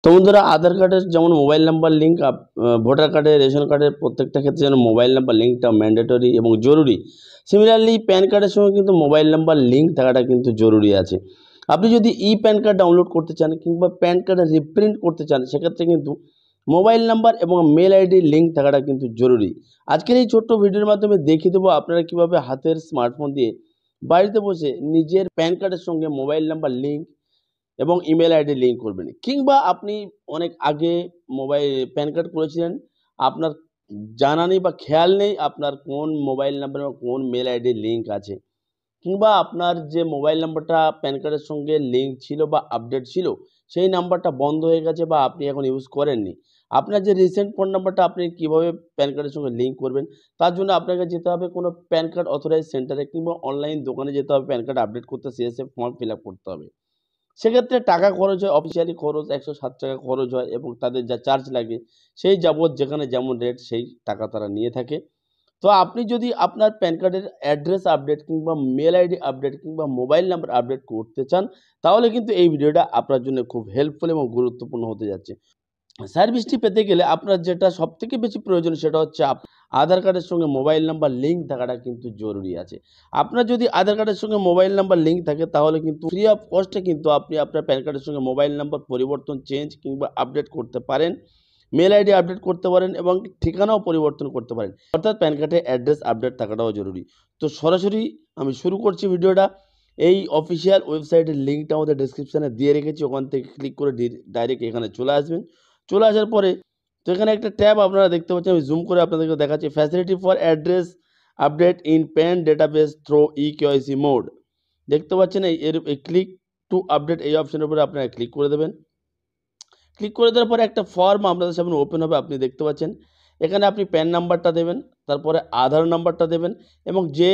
তো বন্ধুরা আধার কার্ডের যেমন মোবাইল নাম্বার লিঙ্ক ভোটার কার্ডে রেশন কার্ডের প্রত্যেকটা ক্ষেত্রে যেন মোবাইল নাম্বার লিঙ্কটা ম্যান্ডেটরি এবং জরুরি। সিমিলারলি প্যান কার্ডের সঙ্গে কিন্তু মোবাইল নাম্বার লিঙ্ক থাকাটা কিন্তু জরুরি আছে। আপনি যদি ই প্যান কার্ড ডাউনলোড করতে চান কিংবা প্যান কার্ড রিপ্রিন্ট করতে চান সেক্ষেত্রে কিন্তু মোবাইল নাম্বার এবং মেল আইডি লিঙ্ক থাকাটা কিন্তু জরুরি। আজকের এই ছোট্ট ভিডিওর মাধ্যমে দেখিয়ে দেবো আপনারা কিভাবে হাতের স্মার্টফোন দিয়ে বাড়িতে বসে নিজের প্যান কার্ডের সঙ্গে মোবাইল নাম্বার লিঙ্ক এবং ইমেল আইডি লিঙ্ক করবেন, কিংবা আপনি অনেক আগে প্যান কার্ড করেছিলেন, আপনার জানা নেই বা খেয়াল নেই আপনার কোন মোবাইল নাম্বার বা কোন মেল আইডি লিঙ্ক আছে, কিংবা আপনার যে মোবাইল নাম্বারটা প্যান কার্ডের সঙ্গে লিঙ্ক ছিল বা আপডেট ছিল সেই নাম্বারটা বন্ধ হয়ে গেছে বা আপনি এখন ইউজ করেননি। আপনার যে রিসেন্ট ফোন নাম্বারটা আপনি কীভাবে প্যান কার্ডের সঙ্গে লিঙ্ক করবেন, তার জন্য আপনাকে যেতে হবে কোনো প্যান কার্ড অথরাইজ সেন্টারে কিংবা অনলাইন দোকানে যেতে হবে, প্যান কার্ড আপডেট করতে সিএসএফ ফর্ম ফিল আপ করতে হবে। সেক্ষেত্রে টাকা খরচ হয়, অফিসিয়ালি খরচ 107 টাকা খরচ হয় এবং তাদের যা চার্জ লাগে সেই যাবৎ যেখানে যেমন রেট সেই টাকা তারা নিয়ে থাকে। তো আপনি যদি আপনার প্যান কার্ডের অ্যাড্রেস আপডেট কিংবা মেল আইডি আপডেট কিংবা মোবাইল নাম্বার আপডেট করতে চান তাহলে কিন্তু এই ভিডিওটা আপনার জন্য খুব হেল্পফুল এবং গুরুত্বপূর্ণ হতে যাচ্ছে। সার্ভিসটি পেতে গেলে আপনার যেটা সবথেকে বেশি প্রয়োজন সেটা হচ্ছে আধার কার্ডের সঙ্গে মোবাইল নাম্বার লিঙ্ক থাকাটা কিন্তু জরুরি আছে। আপনার যদি আধার কার্ডের সঙ্গে মোবাইল নাম্বার লিঙ্ক থাকে তাহলে কিন্তু ফ্রি অফ কস্টে কিন্তু আপনি আপনার প্যান কার্ডের সঙ্গে মোবাইল নাম্বার পরিবর্তন চেঞ্জ কিংবা আপডেট করতে পারেন, মেল আইডি আপডেট করতে পারেন এবং ঠিকানাও পরিবর্তন করতে পারেন। অর্থাৎ প্যান কার্ডের অ্যাড্রেস আপডেট থাকাটাও জরুরি। তো সরাসরি আমি শুরু করছি ভিডিওটা। এই অফিসিয়াল ওয়েবসাইটের লিঙ্কটা আমাদের ডেসক্রিপশানে দিয়ে রেখেছি, ওখান থেকে ক্লিক করে ডাইরেক্ট এখানে চলে আসবেন। চলে আসার পরে তো এখানে একটা ট্যাব আপনারা দেখতে পাচ্ছেন, আমি জুম করে আপনাদেরকে দেখাচ্ছি, facility for address update in PAN database through eKYC mode. দেখতে পাচ্ছেন এর ক্লিক টু আপডেট এই অপশনের উপরে আপনারা ক্লিক করে দেবেন। ক্লিক করে দেওয়ার পরে একটা ফর্ম আপনাদের সামনে ওপেন হবে, আপনি দেখতে পাচ্ছেন এখানে আপনি প্যান নাম্বারটা দেবেন, তারপরে আধার নাম্বারটা দেবেন এবং যে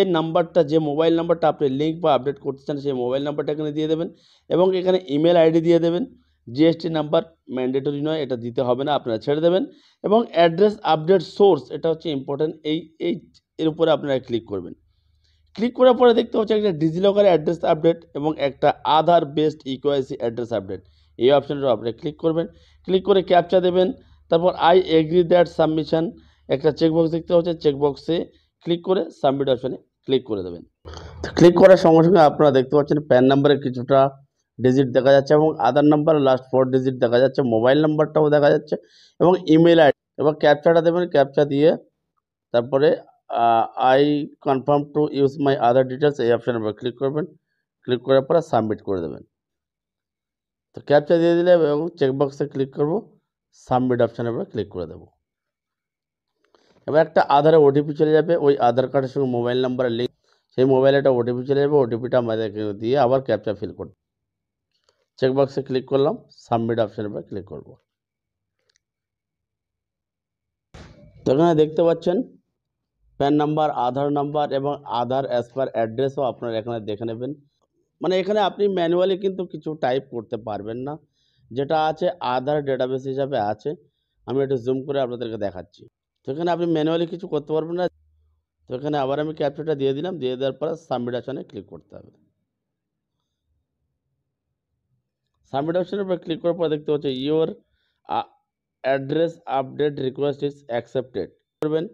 মোবাইল নাম্বারটা আপনি লিঙ্ক বা আপডেট করতে চান সেই মোবাইল নাম্বারটা এখানে দিয়ে দেবেন এবং এখানে ইমেল আইডি দিয়ে দেবেন। জিএসটি নাম্বার ম্যান্ডেটরি নয়, এটা দিতে হবে না, আপনারা ছেড়ে দেবেন। এবং অ্যাড্রেস আপডেট সোর্স, এটা হচ্ছে ইম্পর্টেন্ট, এর উপরে আপনারা ক্লিক করবেন। ক্লিক করার পরে দেখতে পাচ্ছেন একটা ডিজিলকার অ্যাড্রেস আপডেট এবং একটা আধার বেসড ইকেওয়াইসি অ্যাড্রেস আপডেট, এই অপশানটা আপনি ক্লিক করবেন। ক্লিক করে ক্যাপচা দেবেন, তারপর আই এগ্রি দ্যাট সাবমিশন একটা চেকবক্স দেখতে পাচ্ছেন, চেকবক্সে ক্লিক করে সাবমিট অপশানে ক্লিক করে দেবেন। ক্লিক করার সঙ্গে সঙ্গে আপনারা দেখতে পাচ্ছেন প্যান নাম্বারের কিছুটা ডিজিট দেখা যাচ্ছে এবং আধার নাম্বার লাস্ট 4 ডিজিট দেখা যাচ্ছে, মোবাইল নাম্বারটাও দেখা যাচ্ছে এবং ইমেল আইডি। এবার ক্যাপচাটা দেবেন, ক্যাপচা দিয়ে তারপরে I confirm to use my Aadhaar details এই অপশানের উপর ক্লিক করবেন। ক্লিক করার পরে সাবমিট করে দেবেন। তো ক্যাপচা দিয়ে দিলে এবং চেকবক্সে ক্লিক করব, সাবমিট অপশানের উপরে ক্লিক করে দেবো। এবার একটা আধারে ওটিপি চলে যাবে, ওই আধার কার্ডের সঙ্গে মোবাইল নাম্বারের লিঙ্ক, সেই মোবাইলে একটা ওটিপি চলে যাবে, ওটিপিটা আমাদেরকে দিয়ে আবার ক্যাপচা ফিল করতে। চেকবক্সে ক্লিক করলাম, সাবমিট অপশানের উপরে ক্লিক করব। তো এখানে দেখতে পাচ্ছেন প্যান নাম্বার, আধার নাম্বার এবং আধার অ্যাজ পার অ্যাড্রেসও আপনারা এখানে দেখে নেবেন। মানে এখানে আপনি ম্যানুয়ালি কিন্তু কিছু টাইপ করতে পারবেন না, যেটা আছে আধার ডেটাবেস হিসাবে আছে। আমি একটু জুম করে আপনাদেরকে দেখাচ্ছি। তো এখানে আপনি ম্যানুয়ালি কিছু করতে পারবেন না। তো এখানে আবার আমি ক্যাপচাটা দিয়ে দিলাম, দিয়ে দেওয়ার পরে সাবমিট অপশানে ক্লিক করতে হবে। সাবমিট অপশানের উপর ক্লিক করার পর দেখতে হচ্ছে your address update request is accepted করবেন।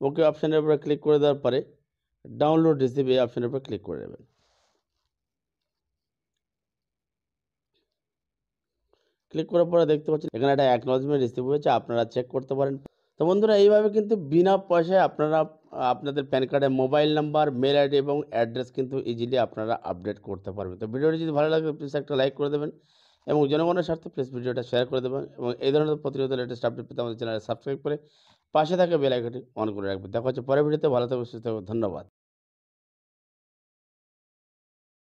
ওকে অপশানের উপরে ক্লিক করে দেওয়ার পরে ডাউনলোড রিসিভ এই অপশানের উপর ক্লিক করে দেবেন। ক্লিক করার পরে দেখতে পাচ্ছেন এখানে একটা অ্যাকনলেজমেন্ট রিসিভ হয়েছে, আপনারা চেক করতে পারেন। তো বন্ধুরা এইভাবে কিন্তু বিনা পয়সায় আপনারা আপনাদের প্যান কার্ডে মোবাইল নাম্বার, মেল আইডি এবং অ্যাড্রেস কিন্তু ইজিলি আপনারা আপডেট করতে পারবেন। তো ভিডিওটি যদি ভালো লাগে প্লিজ একটা লাইক করে দেবেন এবং জনগণের স্বার্থে প্লিজ ভিডিওটা শেয়ার করে দেবেন এবং এই ধরনের প্রতিনিয়ত লেটেস্ট আপডেট পেতে আমাদের চ্যানেলে সাবস্ক্রাইব করে পাশে থাকা বেল আইকনটি অন করে রাখবেন। দেখা হচ্ছে পরের ভিডিওতে, ভালো থাকবেন, সুস্থ থাকবেন, ধন্যবাদ।